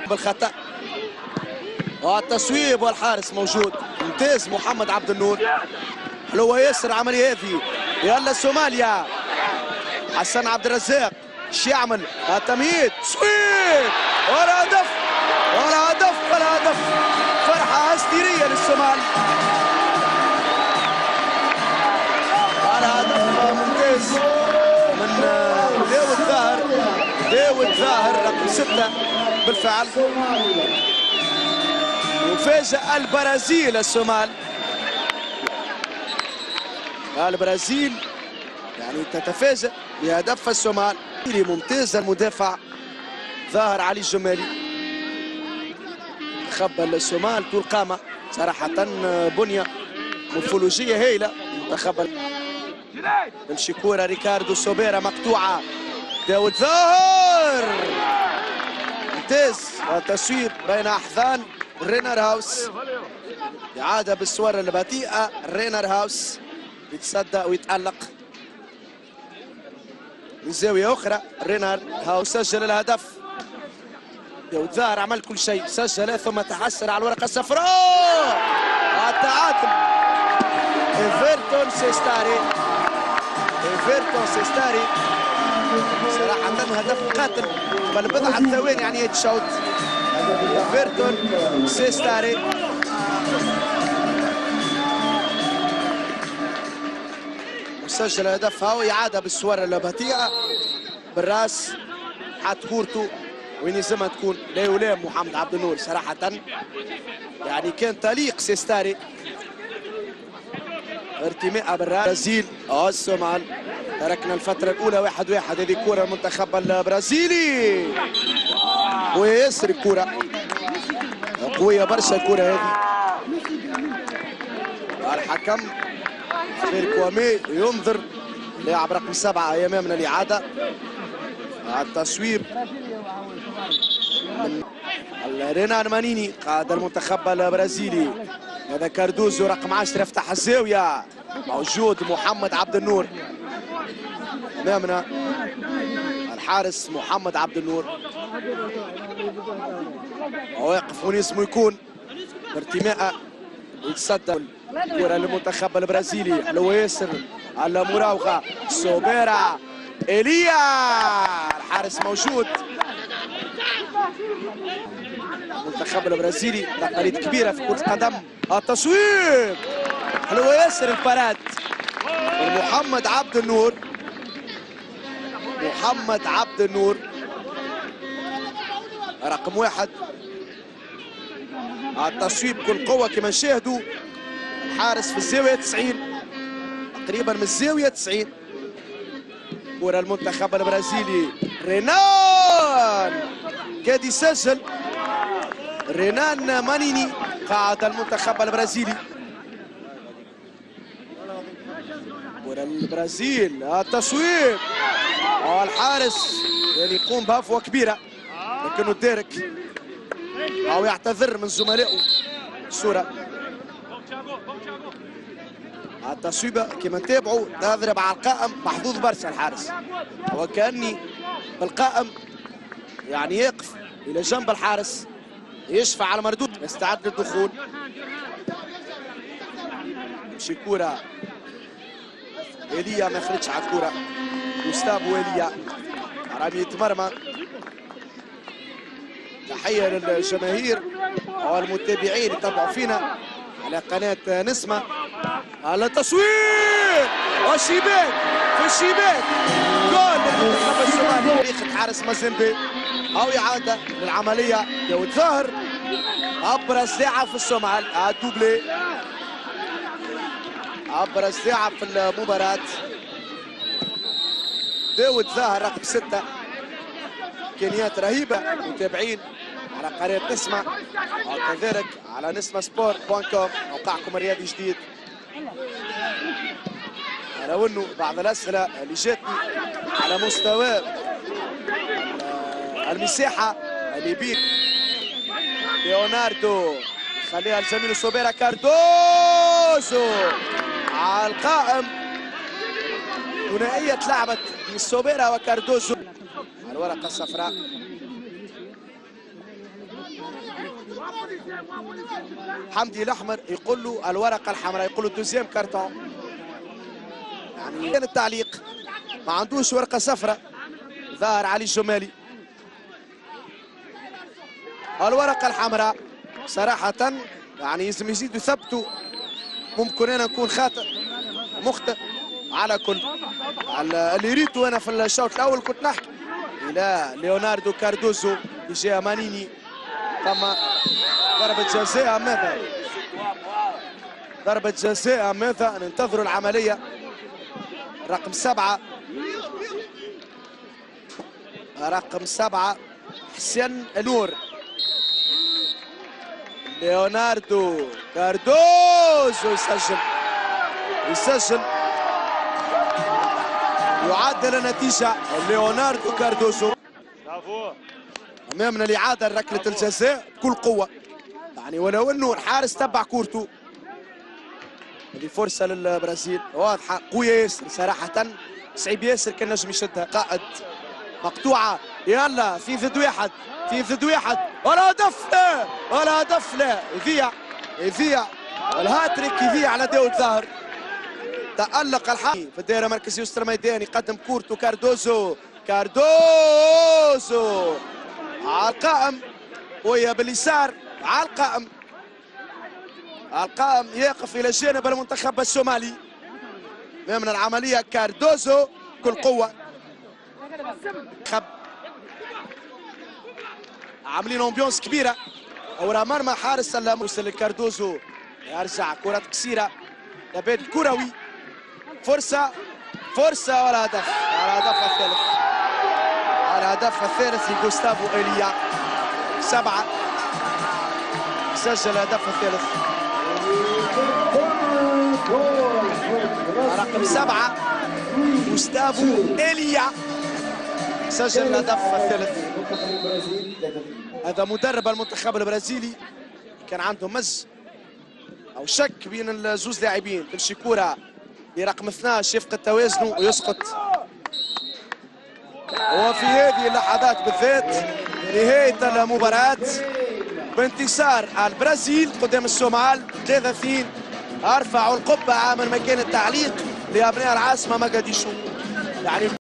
بالخطأ التصويب والحارس موجود. ممتاز محمد عبد النور. حلوة ياسر العملية هذه. يلا سوماليا. حسن عبد الرزاق ايش يعمل؟ التمهيد تصويب والهدف والهدف والهدف. فرحة هستيرية للصومال. الهدف ممتاز من داود ظاهر. داود ظاهر رقم 6 بالفعل. مفاجأة البرازيل الصومال. البرازيل يعني تتفاجأ بهدف الصومال. ممتاز المدافع ظاهر علي الجمالي. منتخب الصومال طول قامة صراحة، بنية مورفولوجية هايلة. منتخب تمشي كورة ريكاردو سوبيرا مقطوعة. داود ظاهر ممتاز. التصويب بين أحذان رينر هاوس. إعادة بالصور البطيئة. رينر هاوس يتصدى ويتألق من زاوية أخرى. رينر هاوس سجل الهدف. داود ظاهر عمل كل شيء، سجل ثم تحسر على الورقة الصفراء. التعادل. إيفرتون سيستاري. إيفرتون سيستاري صراحة هدف قاتل قبل بضعة ثواني عن يد الشوط. إيفرتون سيستاري مسجل هدف. هاو إعادة بالصور البطيئة بالراس. حط كورته وين يلزمها تكون. لا يلام محمد عبد النور صراحة، يعني كان تليق سيستاري. ارتماء بالراس. برازيل الصومال. تركنا الفترة الأولى 1-1. هذه كرة المنتخب البرازيلي. ويسر الكرة قوية برشا الكرة هذه. الحكم خير كوامي ينظر. لاعب رقم 7 أمامنا الإعادة. التصويب من رينان مانيني قائد المنتخب البرازيلي. هذا كاردوزو رقم 10 يفتح الزاوية. موجود محمد عبد النور أمامنا. الحارس محمد عبد النور واقف وين اسمه يكون. ارتماء يتصدى الكرة للمنتخب البرازيلي. حلوة ياسر على مراوغة سوبيرا. إيليا الحارس موجود. المنتخب البرازيلي تقاليد كبيرة في كرة القدم. التصويب حلوة ياسر الباراد. محمد عبد النور. محمد عبد النور رقم 1. التصويب بكل قوة كما نشاهدوا. الحارس في الزاوية 90 تقريبا من الزاوية 90. كرة المنتخب البرازيلي. رينان قاعد يسجل. رينان مانيني قائد المنتخب البرازيلي. كرة البرازيل. التصويب الحارس يعني يقوم بهفوة كبيرة لكنه دارك أو يعتذر من زملائه. الصورة التصويبة كما نتابعوا تضرب على القائم. محظوظ برشا الحارس. وكأني بالقائم يعني يقف إلى جنب الحارس يشفع على مردود يستعد للدخول. يمشي كورة. إيليا ما يخرجش على الكورة. جوستافو إيليا رمية مرمى. تحية للجماهير والمتابعين يتابعوا فينا على قناة نسمة. على تصوير والشباك في الشباك. جول للمنتخب الصومالي. طريقة حارس مازيمبي أو إعادة للعملية. داود ظاهر أبرز لاعب في الصومال. الدوبلي أبرز لاعب في المباراة. داود ظاهر رقم 6. إمكانيات رهيبة. متابعين على قناة نسمة وكذلك على نسمة سبورت.com موقعكم الرياضي جديد. لو انه بعض الاسئله اللي جاتني على مستوى المساحه اللي بين ليوناردو يخليها الزميل سوبيرا. كاردوزو على القائم. ثنائيه لعبت من سوبيرا وكاردوزو على الورقه الصفراء. حمدي الاحمر يقول له الورقه الحمراء، يقول له دوزيام كارتون. يعني كان التعليق ما عندوش ورقه صفراء ظاهر علي الجمالي. الورقه الحمراء صراحه يعني لازم يزيدوا يثبتوا. ممكن انا نكون مخطئ. على كل اللي ريته انا في الشوط الاول كنت نحكي الى ليوناردو كاردوزو يجي مانيني. ثم ضربة جزاء ماذا؟ ضربة جزاء ماذا؟ ننتظروا العملية. رقم 7 حسين نور. ليوناردو كاردوزو يسجل يعدل النتيجة. ليوناردو كاردوزو امامنا الاعاده ركله الجزاء بكل قوه، يعني ولو انه الحارس تبع كورته. هذه فرصه للبرازيل واضحه قويه ياسر صراحه، صعيب ياسر كان نجم يشدها. قائد مقطوعه، يلا في ضد واحد ولا هدف لا ولا هدف لا. يذيع الهاتريك، يذيع على داود ظاهر. تألق الحقيقي في الدائره مركز يسرى الميدان، يقدم كورته كاردوزو على القائم ويا باليسار على القائم يقف الى جانب المنتخب الصومالي. من العمليه كاردوزو كل قوه. عاملين امبيونس كبيره. ورا مرمى حارس وصل لكاردوزو، يرجع كره قصيره لبيت الكروي. فرصه ولا هدف. الهدف الثالث لجوستافو إيليا. 7 سجل الهدف الثالث. رقم 7 جوستافو إيليا سجل الهدف الثالث. هذا مدرب المنتخب البرازيلي كان عنده مز او شك بين الزوز لاعبين. تمشي كرة لرقم 12 يفقد توازنه ويسقط. وفي هذه اللحظات بالذات نهاية المباراة بانتصار البرازيل قدام الصومال 3-2. ارفعوا القبعة من مكان التعليق لابناء العاصمة مقديشو. يعني